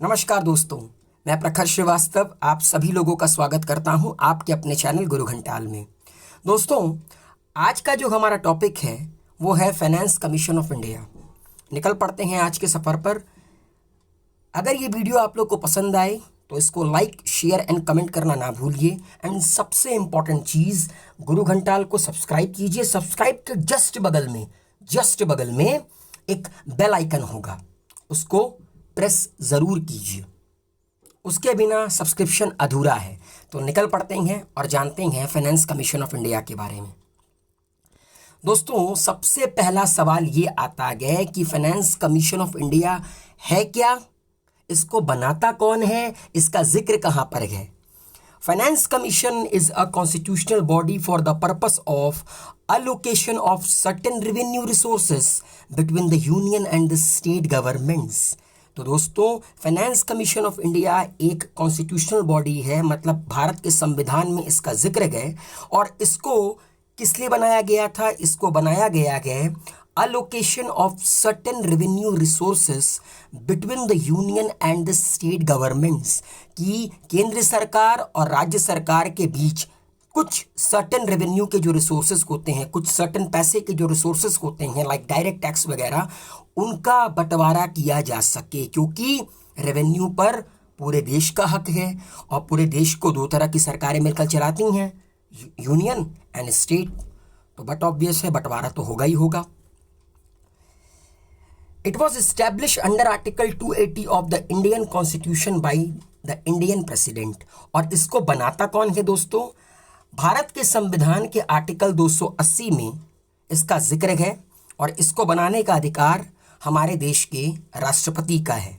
नमस्कार दोस्तों, मैं प्रखर श्रीवास्तव आप सभी लोगों का स्वागत करता हूं आपके अपने चैनल गुरु घंटाल में। दोस्तों, आज का जो हमारा टॉपिक है वो है फाइनेंस कमीशन ऑफ इंडिया। निकल पड़ते हैं आज के सफ़र पर। अगर ये वीडियो आप लोग को पसंद आए तो इसको लाइक, शेयर एंड कमेंट करना ना भूलिए। एंड सबसे इम्पॉर्टेंट चीज़, गुरु घंटाल को सब्सक्राइब कीजिए। सब्सक्राइब के जस्ट बगल में एक बेल आइकन होगा, उसको प्रेस ज़रूर कीजिए। उसके बिना सब्सक्रिप्शन अधूरा है। तो निकल पड़ते हैं और जानते हैं फाइनेंस कमीशन ऑफ इंडिया के बारे में। दोस्तों, सबसे पहला सवाल ये आता है कि फाइनेंस कमीशन ऑफ इंडिया है क्या, इसको बनाता कौन है, इसका जिक्र कहाँ पर है। Finance commission is a constitutional body for the purpose of allocation of certain revenue resources between the union and the state governments। तो दोस्तों, फाइनेंस कमीशन ऑफ इंडिया एक कॉन्स्टिट्यूशनल बॉडी है, मतलब भारत के संविधान में इसका जिक्र है। और इसको किस लिए बनाया गया था? इसको बनाया गया है allocation of certain revenue resources between the union and the state governments, कि केंद्र सरकार और राज्य सरकार के बीच कुछ सर्टेन रेवेन्यू के जो रिसोर्सेज होते हैं, कुछ सर्टेन पैसे के जो रिसोर्सेज होते हैं लाइक डायरेक्ट टैक्स वगैरह, उनका बंटवारा किया जा सके। क्योंकि रेवेन्यू पर पूरे देश का हक है और पूरे देश को दो तरह की सरकारें मिलकर चलाती हैं, यूनियन एंड स्टेट। तो बट ऑब्वियस है, बंटवारा तो होगा ही होगा। It was establish under article 280 of the Indian constitution by the Indian president. और इसको बनाता कौन है दोस्तों? भारत के संविधान के आर्टिकल 280 में इसका जिक्र है और इसको बनाने का अधिकार हमारे देश के राष्ट्रपति का है।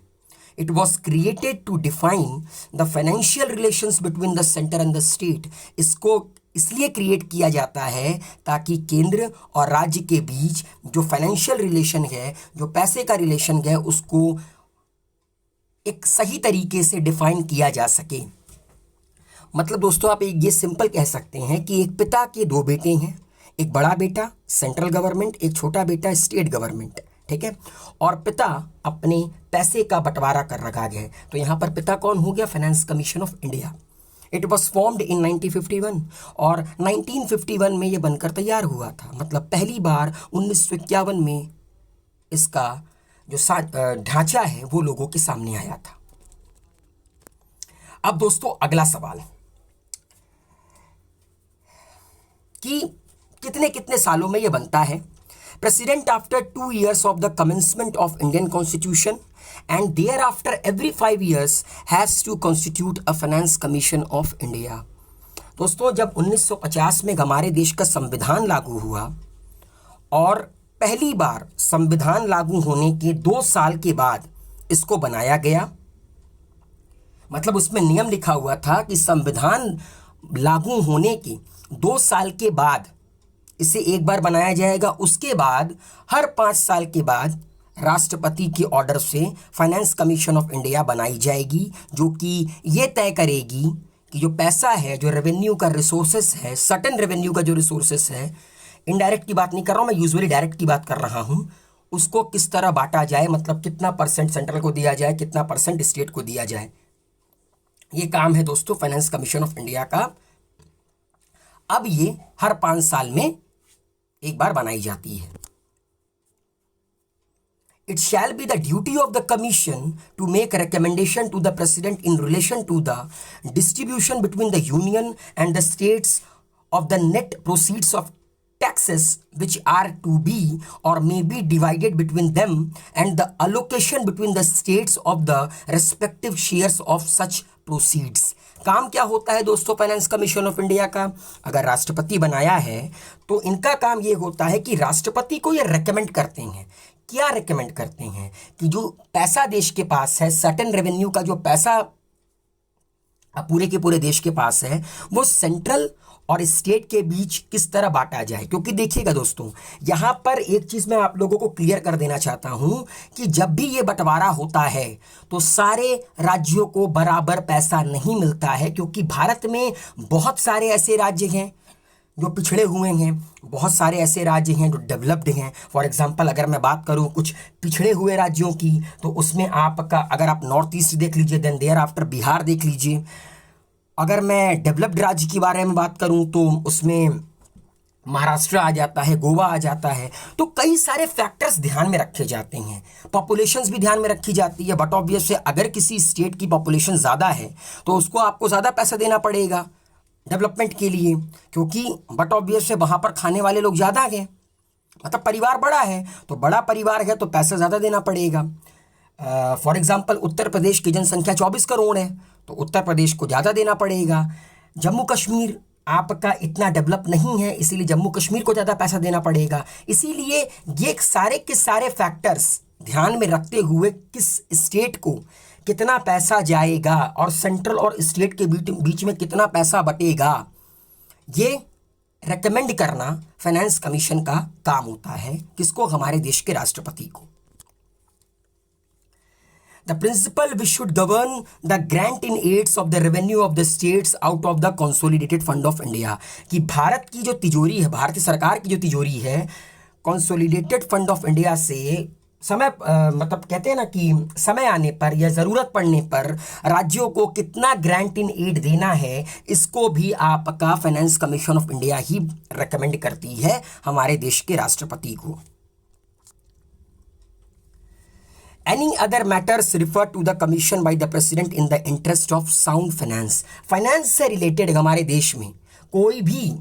It was created to define the financial relations between the centre and the state. इसको इसलिए क्रिएट किया जाता है ताकि केंद्र और राज्य के बीच जो फाइनेंशियल रिलेशन है, जो पैसे का रिलेशन है, उसको एक सही तरीके से डिफाइन किया जा सके। मतलब दोस्तों, आप ये सिंपल कह सकते हैं कि एक पिता के दो बेटे हैं, एक बड़ा बेटा सेंट्रल गवर्नमेंट, एक छोटा बेटा स्टेट गवर्नमेंट, ठीक है। और पिता अपने पैसे का बंटवारा कर रखा है। तो यहाँ पर पिता कौन हो गया? Finance commission of India. It was formed in 1951 और 1951 में ये बनकर तैयार हुआ था। मतलब पहली बार 1951 में इसका जो ढांचा है वो लोगों के सामने आया था। अब दोस्तों, अगला सवाल कि कितने कितने सालों में ये बनता है। President after 2 years of the commencement of Indian constitution and thereafter every 5 years has to constitute a finance commission of India. दोस्तों, जब 1950 में हमारे देश का संविधान लागू हुआ और पहली बार संविधान लागू होने के 2 साल के बाद इसको बनाया गया। मतलब उसमें नियम लिखा हुआ था कि संविधान लागू होने के 2 साल के बाद इसे एक बार बनाया जाएगा। उसके बाद हर 5 साल के बाद राष्ट्रपति के ऑर्डर से फाइनेंस कमीशन ऑफ इंडिया बनाई जाएगी, जो कि ये तय करेगी कि जो पैसा है, जो रेवेन्यू का रिसोर्सेस है, सर्टेन रेवेन्यू का जो रिसोर्सेस है, इनडायरेक्ट की बात नहीं कर रहा हूँ मैं, यूजुअली डायरेक्ट की बात कर रहा हूँ, उसको किस तरह बांटा जाए। मतलब कितना परसेंट सेंट्रल को दिया जाए, कितना परसेंट स्टेट को दिया जाए। ये काम है दोस्तों फाइनेंस कमीशन ऑफ इंडिया का। अब ये हर 5 साल में एक बार बनाई जाती है। It shall be the duty of the commission to make recommendation to the president in relation to the distribution between the union and the states of the net proceeds of taxes which are to be or may be divided between them and the allocation between the states of the respective shares of such proceeds। काम क्या होता है दोस्तों finance commission of India का? अगर राष्ट्रपति बनाया है तो इनका काम ये होता है कि राष्ट्रपति को ये रेकमेंड करते हैं। क्या रेकमेंड करते हैं? कि जो पैसा देश के पास है, सर्टेन रेवेन्यू का जो पैसा पूरे के पूरे देश के पास है, वो सेंट्रल और स्टेट के बीच किस तरह बांटा जाए। क्योंकि देखिएगा दोस्तों, यहाँ पर एक चीज़ मैं आप लोगों को क्लियर कर देना चाहता हूँ कि जब भी ये बंटवारा होता है तो सारे राज्यों को बराबर पैसा नहीं मिलता है। क्योंकि भारत में बहुत सारे ऐसे राज्य हैं जो पिछड़े हुए हैं, बहुत सारे ऐसे राज्य हैं जो डेवलप्ड हैं। फॉर एग्जांपल अगर मैं बात करूं कुछ पिछड़े हुए राज्यों की, तो उसमें आपका अगर आप नॉर्थ ईस्ट देख लीजिए, देन देयर आफ्टर बिहार देख लीजिए। अगर मैं डेवलप्ड राज्य के बारे में बात करूं तो उसमें महाराष्ट्र आ जाता है, गोवा आ जाता है। तो कई सारे फैक्टर्स ध्यान में रखे जाते हैं, पॉपुलेशंस भी ध्यान में रखी जाती है। बट ऑब्वियस है, अगर किसी स्टेट की पॉपुलेशन ज़्यादा है तो उसको आपको ज़्यादा पैसा देना पड़ेगा डेवलपमेंट के लिए, क्योंकि बट ऑब्वियस है वहाँ पर खाने वाले लोग ज़्यादा हैं, मतलब परिवार बड़ा है, तो बड़ा परिवार है तो पैसा ज़्यादा देना पड़ेगा। फॉर एग्जांपल उत्तर प्रदेश की जनसंख्या 24 करोड़ है, तो उत्तर प्रदेश को ज़्यादा देना पड़ेगा। जम्मू कश्मीर आपका इतना डेवलप नहीं है, इसीलिए जम्मू कश्मीर को ज़्यादा पैसा देना पड़ेगा। इसीलिए ये सारे के सारे फैक्टर्स ध्यान में रखते हुए किस स्टेट को कितना पैसा जाएगा और सेंट्रल और स्टेट के बीच में कितना पैसा बटेगा, ये रेकमेंड करना फाइनेंस कमीशन का काम होता है। किसको? हमारे देश के राष्ट्रपति को। The principle which should govern the grant in aids of the revenue of the states out of the consolidated fund of India, कि भारत की जो तिजोरी है, भारतीय सरकार की जो तिजोरी है, कंसोलिडेटेड फंड ऑफ इंडिया से समय मतलब कहते हैं ना कि समय आने पर या ज़रूरत पड़ने पर राज्यों को कितना ग्रांट इन एड देना है, इसको भी आपका finance commission of India he recommend करती है हमारे देश के राष्ट्रपति को। Any other matters referred to the commission by the president in the interest of sound finance। Finance से रिलेटेड हमारे देश में कोई भी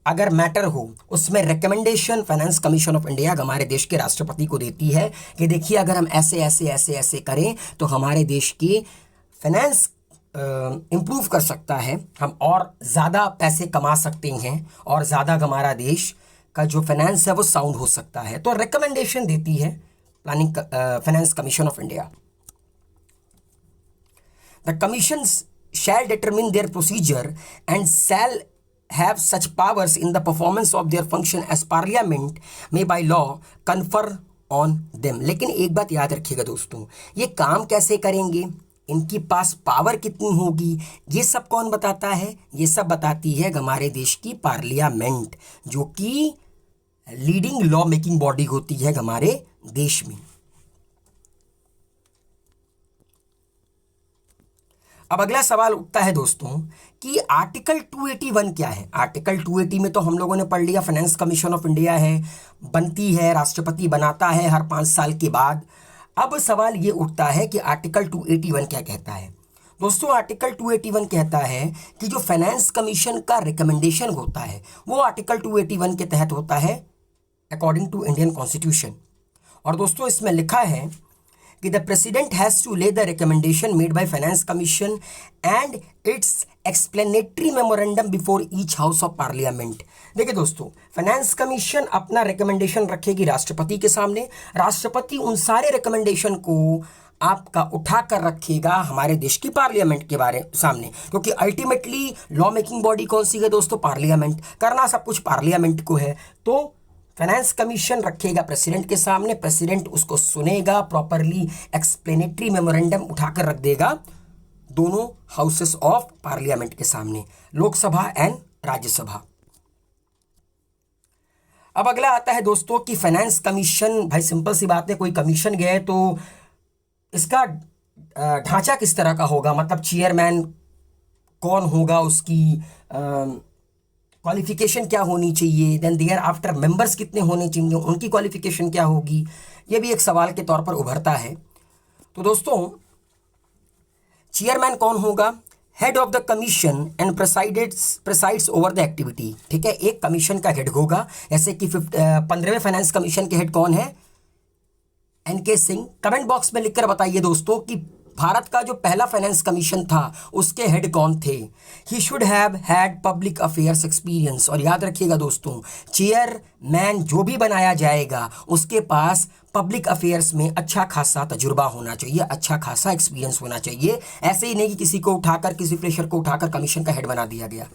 अगर मैटर हो, उसमें recommendation finance commission of India हमारे देश के राष्ट्रपति को देती है कि देखिए अगर हम ऐसे ऐसे ऐसे ऐसे करें तो हमारे देश की फाइनेंस इम्प्रूव कर सकता है, हम और ज़्यादा पैसे कमा सकते हैं और ज़्यादा हमारा देश का जो फाइनेंस है वो साउंड हो सकता है। तो रिकमेंडेशन देती है planning finance commission of India. The commissions shall determine their procedure and shall have such powers in the performance of their function as parliament may by law confer on them। लेकिन एक बात याद रखिएगा दोस्तों, ये काम कैसे करेंगे, इनकी पास पावर कितनी होगी, ये सब कौन बताता है? ये सब बताती है हमारे देश की पार्लियामेंट, जो कि लीडिंग लॉ मेकिंग बॉडी होती है हमारे देश में। अब अगला सवाल उठता है दोस्तों कि आर्टिकल 281 क्या है। आर्टिकल 280 में तो हम लोगों ने पढ़ लिया, फाइनेंस कमीशन ऑफ इंडिया है, बनती है, राष्ट्रपति बनाता है हर 5 साल के बाद। अब सवाल ये उठता है कि आर्टिकल 281 क्या कहता है। दोस्तों आर्टिकल 281 कहता है कि जो फाइनेंस कमीशन का रिकमेंडेशन होता है वो आर्टिकल 281 के तहत होता है अकॉर्डिंग टू इंडियन कॉन्स्टिट्यूशन। और दोस्तों इसमें लिखा है कि द प्रेसिडेंट हैज़ टू ले the recommendation made by finance commission and it's explanatory memorandum before each house of parliament. देखिए दोस्तों, फाइनेंस कमीशन अपना रिकमेंडेशन रखेगी राष्ट्रपति के सामने, राष्ट्रपति उन सारे रिकमेंडेशन को आपका उठा कर रखेगा हमारे देश की पार्लियामेंट के बारे सामने, क्योंकि अल्टीमेटली लॉ मेकिंग बॉडी कौन सी है दोस्तों? पार्लियामेंट। करना सब कुछ पार्लियामेंट को है। तो फाइनेंस कमीशन रखेगा प्रेसिडेंट के सामने, प्रेसिडेंट उसको सुनेगा, प्रॉपरली एक्सप्लेनेटरी मेमोरेंडम उठाकर रख देगा दोनों हाउसेस ऑफ पार्लियामेंट के सामने, लोकसभा एंड राज्यसभा। अब अगला आता है दोस्तों कि फाइनेंस कमीशन, भाई सिंपल सी बात है, कोई कमीशन गया है तो इसका ढांचा किस तरह का होगा, मतलब चेयरमैन कौन होगा, उसकी क्वालिफिकेशन क्या होनी चाहिए, देन देयर आफ्टर मेंबर्स कितने होने चाहिए, उनकी क्वालिफिकेशन क्या होगी, ये भी एक सवाल के तौर पर उभरता है। तो दोस्तों चेयरमैन कौन होगा? Head of the commission and presides over the activity. ठीक है, एक कमीशन का हेड होगा, जैसे कि 15वें फाइनेंस कमीशन के हेड कौन है? एनके सिंह। कमेंट बॉक्स में लिखकर बताइए दोस्तों कि भारत का जो पहला फाइनेंस कमीशन था उसके हेड कौन थे? He should have had public affairs experience. और याद रखिएगा दोस्तों, चेयरमैन जो भी बनाया जाएगा उसके पास पब्लिक अफेयर्स में अच्छा खासा तजुर्बा होना चाहिए, अच्छा खासा एक्सपीरियंस होना चाहिए। ऐसे ही नहीं कि किसी को उठाकर, किसी फ्रेशर को उठाकर कमीशन का हेड बना दिया गया।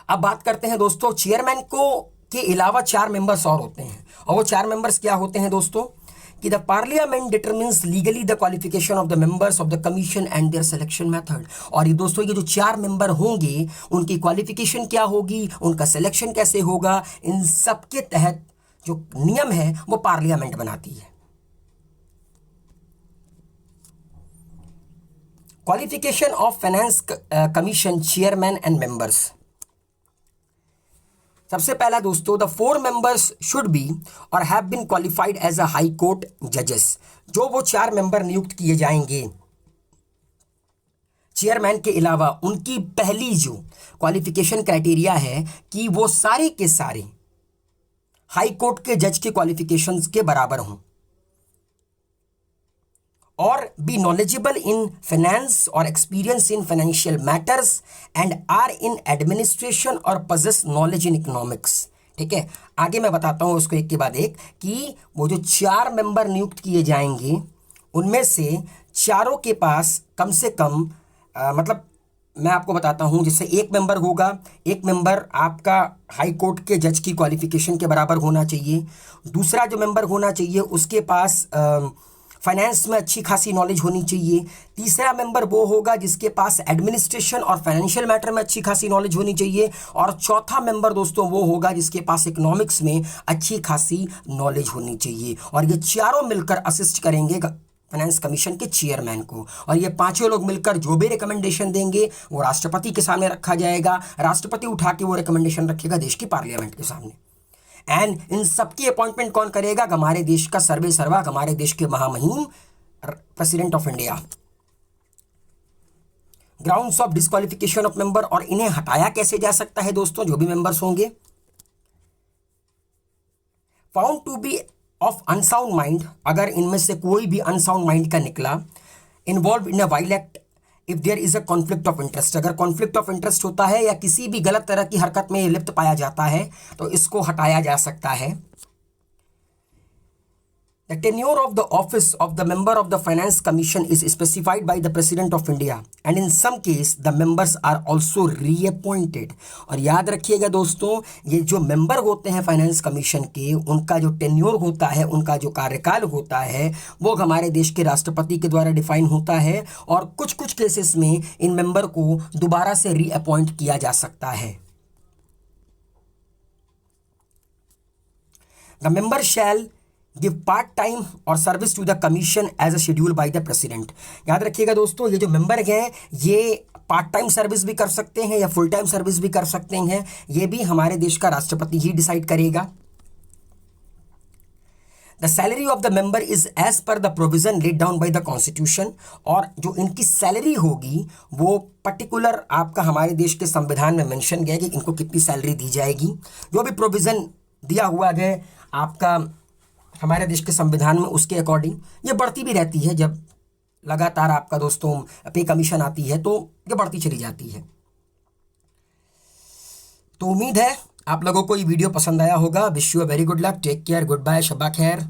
अब बात करते हैं दोस्तों, चेयरमैन को के अलावा 4 मेंबर्स और होते हैं, और वो 4 मेंबर्स क्या होते हैं दोस्तों कि the parliament determines legally the qualification of the members of the commission and their selection method. और ये दोस्तों ये जो 4 मेंबर होंगे उनकी क्वालिफिकेशन क्या होगी, उनका सिलेक्शन कैसे होगा, इन सब के तहत जो नियम है वो पार्लियामेंट बनाती है। Qualification of finance commission chairman and members. सबसे पहला दोस्तों, द 4 मेंबर्स शुड बी और have been qualified as a high court जजेस। जो वो 4 मेंबर नियुक्त किए जाएंगे चेयरमैन के अलावा, उनकी पहली जो क्वालिफिकेशन क्राइटेरिया है कि वो सारे के सारे हाई कोर्ट के जज के क्वालिफिकेशंस के बराबर हों और बी नॉलेजेबल इन फाइनेंस और experience in financial matters and or in administration और पजेस नॉलेज इन इकोनॉमिक्स। ठीक है, आगे मैं बताता हूं उसको एक के बाद एक कि वो जो 4 मेंबर नियुक्त किए जाएंगे उनमें से चारों के पास कम से कम मतलब मैं आपको बताता हूं, जैसे एक मेंबर होगा, एक मेंबर आपका हाई कोर्ट के जज की क्वालिफिकेशन के बराबर होना चाहिए। दूसरा जो मेंबर होना चाहिए उसके पास फाइनेंस में अच्छी खासी नॉलेज होनी चाहिए। तीसरा मेंबर वो होगा जिसके पास एडमिनिस्ट्रेशन और फाइनेंशियल मैटर में अच्छी खासी नॉलेज होनी चाहिए। और चौथा मेंबर दोस्तों वो होगा जिसके पास इकोनॉमिक्स में अच्छी खासी नॉलेज होनी चाहिए। और ये चारों मिलकर असिस्ट करेंगे फाइनेंस कमीशन के चेयरमैन को। और ये पांचों लोग मिलकर जो भी रिकमेंडेशन देंगे वो राष्ट्रपति के सामने रखा जाएगा। राष्ट्रपति उठा के वो रिकमेंडेशन रखेगा देश की पार्लियामेंट के सामने। एंड इन सबकी अपॉइंटमेंट कौन करेगा? हमारे देश का सर्वे सर्वा, हमारे देश के महामहिम president of India. Grounds of disqualification of member, और इन्हें हटाया कैसे जा सकता है दोस्तों? जो भी मेंबर्स होंगे found to be of unsound mind, अगर इनमें से कोई भी अनसाउंड माइंड का निकला, involve in a violate if there is a conflict of interest, अगर कॉन्फ्लिक्ट ऑफ इंटरेस्ट होता है या किसी भी गलत तरह की हरकत में लिप्त पाया जाता है तो इसको हटाया जा सकता है। The tenure of the office of the member of the Finance Commission is specified by the President of India and in some case the members are also reappointed। और याद रखिएगा दोस्तों, ये जो मेंबर होते हैं फाइनेंस कमीशन के, उनका जो टेन्योर होता है, उनका जो कार्यकाल होता है, वो हमारे देश के राष्ट्रपति के द्वारा डिफाइन होता है। और कुछ कुछ केसेस में इन मेंबर को दोबारा से रीअपॉइंट किया जा सकता है। The member shall give part time or service to the commission as a schedule by the president. याद रखिएगा दोस्तों, ये जो मेंबर हैं ये पार्ट टाइम सर्विस भी कर सकते हैं या फुल टाइम सर्विस भी कर सकते हैं। ये भी हमारे देश का राष्ट्रपति ही डिसाइड करेगा। The salary of the member is as per the provision laid down by the constitution, और जो इनकी सैलरी होगी वो पर्टिकुलर आपका हमारे देश के संविधान में मेंशन गया कि इनको कितनी सैलरी दी जाएगी। जो भी प्रोविजन दिया हुआ है आपका हमारे देश के संविधान में, उसके अकॉर्डिंग ये बढ़ती भी रहती है। जब लगातार आपका दोस्तों पे कमीशन आती है तो ये बढ़ती चली जाती है। तो उम्मीद है आप लोगों को ये वीडियो पसंद आया होगा। Wish you a very good luck, take care, goodbye, शब्बा खैर।